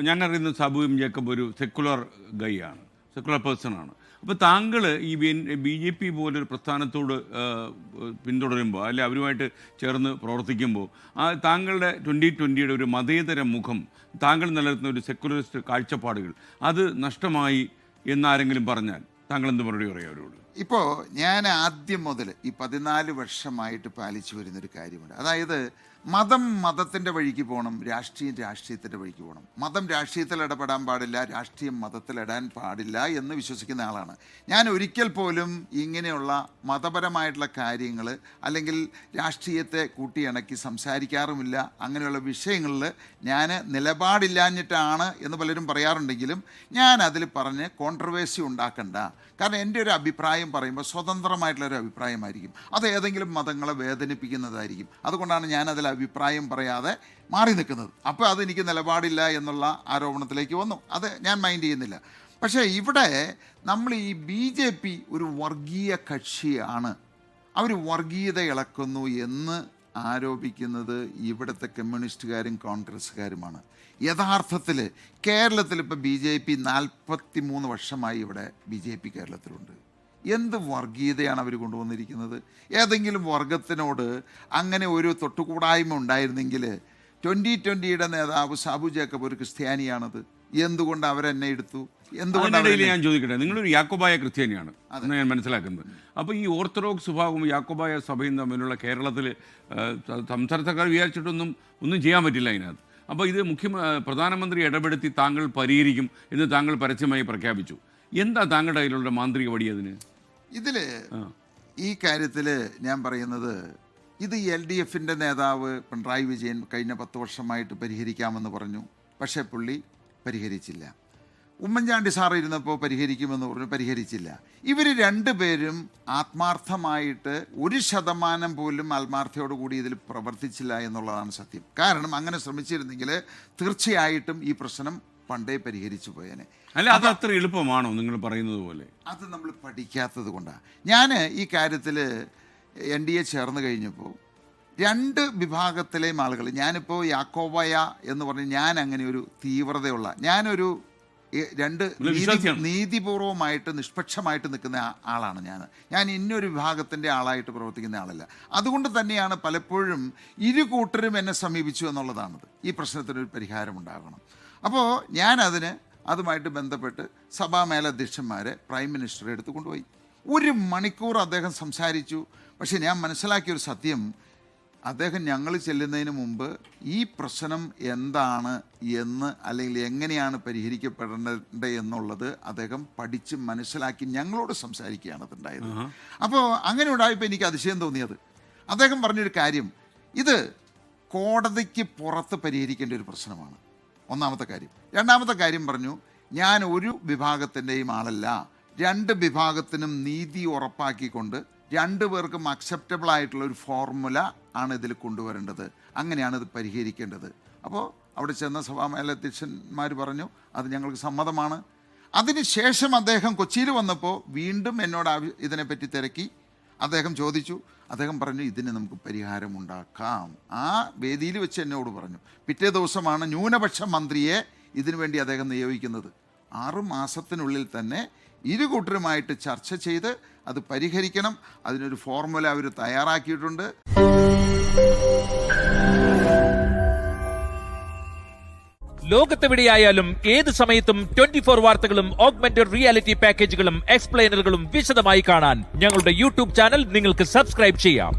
ഞാൻ അറിയുന്ന സാബുവും ജേക്കബ് ഒരു സെക്കുലർ ഗൈ ആണ്, സെക്കുലർ പേഴ്സൺ ആണ്. അപ്പോൾ താങ്കൾ ഈ BJP പോലൊരു പ്രസ്ഥാനത്തോട് പിന്തുടരുമ്പോൾ അല്ലെ അവരുമായിട്ട് ചേർന്ന് പ്രവർത്തിക്കുമ്പോൾ താങ്കളുടെ 2020 ഒരു മതേതര മുഖം, താങ്കൾ നിലനിർത്തുന്ന ഒരു സെക്കുലറിസ്റ്റ് കാഴ്ചപ്പാടുകൾ അത് നഷ്ടമായി എന്നാരെങ്കിലും പറഞ്ഞാൽ താങ്കൾ എന്ത് മറുപടി പറയും അവരോട്? ഇപ്പോൾ ഞാൻ ആദ്യം മുതൽ ഈ 14 വർഷമായിട്ട് പാലിച്ചു വരുന്നൊരു കാര്യമുണ്ട്. അതായത് മതം മതത്തിൻ്റെ വഴിക്ക് പോകണം, രാഷ്ട്രീയം രാഷ്ട്രീയത്തിൻ്റെ വഴിക്ക് പോകണം. മതം രാഷ്ട്രീയത്തിൽ ഇടപെടാൻ പാടില്ല, രാഷ്ട്രീയം മതത്തിൽ ഇടാൻ പാടില്ല എന്ന് വിശ്വസിക്കുന്ന ആളാണ് ഞാൻ. ഒരിക്കൽ പോലും ഇങ്ങനെയുള്ള മതപരമായിട്ടുള്ള കാര്യങ്ങൾ അല്ലെങ്കിൽ രാഷ്ട്രീയത്തെ കൂട്ടിയിണക്കി സംസാരിക്കാറുമില്ല. അങ്ങനെയുള്ള വിഷയങ്ങളിൽ ഞാൻ നിലപാടില്ലാഞ്ഞിട്ടാണ് എന്ന് പലരും പറയാറുണ്ടെങ്കിലും ഞാൻ അതിൽ പറഞ്ഞ് കോൺട്രവേഴ്സി ഉണ്ടാക്കണ്ട. കാരണം എൻ്റെ ഒരു അഭിപ്രായം പറയുമ്പോൾ സ്വതന്ത്രമായിട്ടുള്ളൊരു അഭിപ്രായമായിരിക്കും, അത് ഏതെങ്കിലും മതങ്ങളെ വേദനിപ്പിക്കുന്നതായിരിക്കും. അതുകൊണ്ടാണ് ഞാൻ അതിൽ അഭിപ്രായം പറയാതെ മാറി നിൽക്കുന്നത്. അപ്പോൾ അതെനിക്ക് നിലപാടില്ല എന്നുള്ള ആരോപണത്തിലേക്ക് വന്നു. അത് ഞാൻ മൈൻഡ് ചെയ്യുന്നില്ല. പക്ഷേ ഇവിടെ നമ്മൾ ഈ BJP ഒരു വർഗീയ കക്ഷിയാണ്, അവർ വർഗീയത ഇളക്കുന്നു എന്ന് ആരോപിക്കുന്നത് ഇവിടുത്തെ കമ്മ്യൂണിസ്റ്റുകാരും കോൺഗ്രസ്സുകാരുമാണ്. യഥാർത്ഥത്തിൽ കേരളത്തിൽ ഇപ്പോൾ BJP 43 വർഷമായി ഇവിടെ BJP കേരളത്തിലുണ്ട്. എന്ത് വർഗീയതയാണ് അവർ കൊണ്ടുവന്നിരിക്കുന്നത്? ഏതെങ്കിലും വർഗത്തിനോട് അങ്ങനെ ഒരു തൊട്ടുകൂടായ്മ ഉണ്ടായിരുന്നെങ്കിൽ 2020 നേതാവ് സാബു ജേക്കബ് ഒരു ക്രിസ്ത്യാനിയാണത്, എന്തുകൊണ്ട് അവരെന്നെ എടുത്തു? എന്തുകൊണ്ടാണ് ഞാൻ ചോദിക്കട്ടെ, നിങ്ങളൊരു യാക്കോബായ ക്രിസ്ത്യാനിയാണ് എന്ന് ഞാൻ മനസ്സിലാക്കുന്നത്. അപ്പോൾ ഈ ഓർത്തഡോക്സ് വിഭാഗവും യാക്കോബായ സഭയും തമ്മിലുള്ള കേരളത്തിൽ സംസ്ഥാന സർക്കാർ ഒന്നും ചെയ്യാൻ പറ്റില്ല അതിനകത്ത്. അപ്പോൾ ഇത് പ്രധാനമന്ത്രി ഇടപെടുത്തി താങ്കൾ പരിഹരിക്കും എന്ന് താങ്കൾ പരസ്യമായി പ്രഖ്യാപിച്ചു. എന്താ താങ്കളുടെ കയ്യിലുള്ള മാന്ത്രിക വടി അതിന്? ഈ കാര്യത്തിൽ ഞാൻ പറയുന്നത്, ഇത് LDFൻ്റെ നേതാവ് പിണറായി വിജയൻ കഴിഞ്ഞ 10 വർഷമായിട്ട് പരിഹരിക്കാമെന്ന് പറഞ്ഞു. പക്ഷേ പുള്ളി പരിഹരിച്ചില്ല. ഉമ്മൻചാണ്ടി സാർ ഇരുന്നപ്പോൾ പരിഹരിക്കുമെന്ന് പറഞ്ഞു, പരിഹരിച്ചില്ല. ഇവർ രണ്ടുപേരും ആത്മാർത്ഥമായിട്ട് 1% പോലും ആത്മാർത്ഥയോടുകൂടി ഇതിൽ പ്രവർത്തിച്ചില്ല എന്നുള്ളതാണ് സത്യം. കാരണം അങ്ങനെ ശ്രമിച്ചിരുന്നെങ്കിൽ തീർച്ചയായിട്ടും ഈ പ്രശ്നം പണ്ടേ പരിഹരിച്ചു പോയേനെ. അല്ല, അത് അത്ര എളുപ്പമാണോ നിങ്ങൾ പറയുന്നത് പോലെ? അത് നമ്മൾ പഠിക്കാത്തത് കൊണ്ടാണ്. ഞാൻ ഈ കാര്യത്തിൽ NDA ചേർന്ന് കഴിഞ്ഞപ്പോൾ 2 വിഭാഗത്തിലെയും ആളുകൾ, ഞാനിപ്പോൾ യാക്കോബായ എന്ന് പറഞ്ഞ് ഞാൻ അങ്ങനെ ഒരു തീവ്രതയുള്ള, ഞാനൊരു 2 നീതിപൂർവമായിട്ട് നിഷ്പക്ഷമായിട്ട് നിൽക്കുന്ന ആളാണ് ഞാൻ ഇന്നൊരു വിഭാഗത്തിൻ്റെ ആളായിട്ട് പ്രവർത്തിക്കുന്ന ആളല്ല. അതുകൊണ്ട് തന്നെയാണ് പലപ്പോഴും ഇരു കൂട്ടരും എന്നെ സമീപിച്ചു എന്നുള്ളതാണത്. ഈ പ്രശ്നത്തിനൊരു പരിഹാരമുണ്ടാകണം. അപ്പോൾ ഞാൻ അതുമായിട്ട് ബന്ധപ്പെട്ട് സഭാ മേലധ്യക്ഷന്മാരെ പ്രൈം മിനിസ്റ്ററെ അടുത്ത് കൊണ്ടുപോയി. 1 മണിക്കൂർ അദ്ദേഹം സംസാരിച്ചു. പക്ഷേ ഞാൻ മനസ്സിലാക്കിയൊരു സത്യം, അദ്ദേഹം ഞങ്ങൾ ചെല്ലുന്നതിന് മുമ്പ് ഈ പ്രശ്നം എന്താണ് എന്ന് അല്ലെങ്കിൽ എങ്ങനെയാണ് പരിഹരിക്കപ്പെടേണ്ടത് എന്നുള്ളത് അദ്ദേഹം പഠിച്ച് മനസ്സിലാക്കി ഞങ്ങളോട് സംസാരിക്കുകയാണ് അതുണ്ടായത്. അപ്പോൾ അങ്ങനെ ഉണ്ടായപ്പോൾ എനിക്ക് അതിശയം തോന്നിയത്, അദ്ദേഹം പറഞ്ഞൊരു കാര്യം, ഇത് കോടതിക്ക് പുറത്ത് പരിഹരിക്കേണ്ട ഒരു പ്രശ്നമാണ്, ഒന്നാമത്തെ കാര്യം. രണ്ടാമത്തെ കാര്യം പറഞ്ഞു, ഞാൻ ഒരു വിഭാഗത്തിൻ്റെയും ആളല്ല, 2 വിഭാഗത്തിനും നീതി ഉറപ്പാക്കിക്കൊണ്ട് 2 പേർക്കും അക്സെപ്റ്റബിൾ ആയിട്ടുള്ള ഒരു ഫോർമുല ആണ് ഇതിൽ കൊണ്ടുവരേണ്ടത്, അങ്ങനെയാണ് ഇത് പരിഹരിക്കേണ്ടത്. അപ്പോൾ അവിടെ ചെന്ന സഭാ മേലധ്യക്ഷന്മാർ പറഞ്ഞു അത് ഞങ്ങൾക്ക് സമ്മതമാണ്. അതിനുശേഷം അദ്ദേഹം കൊച്ചിയിൽ വന്നപ്പോൾ വീണ്ടും എന്നോട് ഇതിനെപ്പറ്റി തിരക്കി. അദ്ദേഹം ചോദിച്ചു, അദ്ദേഹം പറഞ്ഞു ഇതിന് നമുക്ക് പരിഹാരമുണ്ടാക്കാം. ആ വേദിയിൽ വെച്ച് എന്നോട് പറഞ്ഞു. പിറ്റേ ദിവസമാണ് ന്യൂനപക്ഷ മന്ത്രിയെ ഇതിനു വേണ്ടി അദ്ദേഹം നിയോഗിക്കുന്നത്. 6 മാസത്തിനുള്ളിൽ തന്നെ ഇരു കൂട്ടരുമായിട്ട് ചർച്ച ചെയ്ത് അത് പരിഹരിക്കണം. അതിനൊരു ഫോർമുല അവർ തയ്യാറാക്കിയിട്ടുണ്ട്. ലോകത്തെവിടെയായാലും ഏത് സമയത്തും 24 വാർത്തകളും ഓഗ്മെന്റഡ് റിയാലിറ്റി പാക്കേജുകളും എക്സ്പ്ലെയിനറുകളും വിശദമായി കാണാൻ ഞങ്ങളുടെ YouTube ചാനൽ നിങ്ങൾക്ക് സബ്സ്ക്രൈബ് ചെയ്യാം.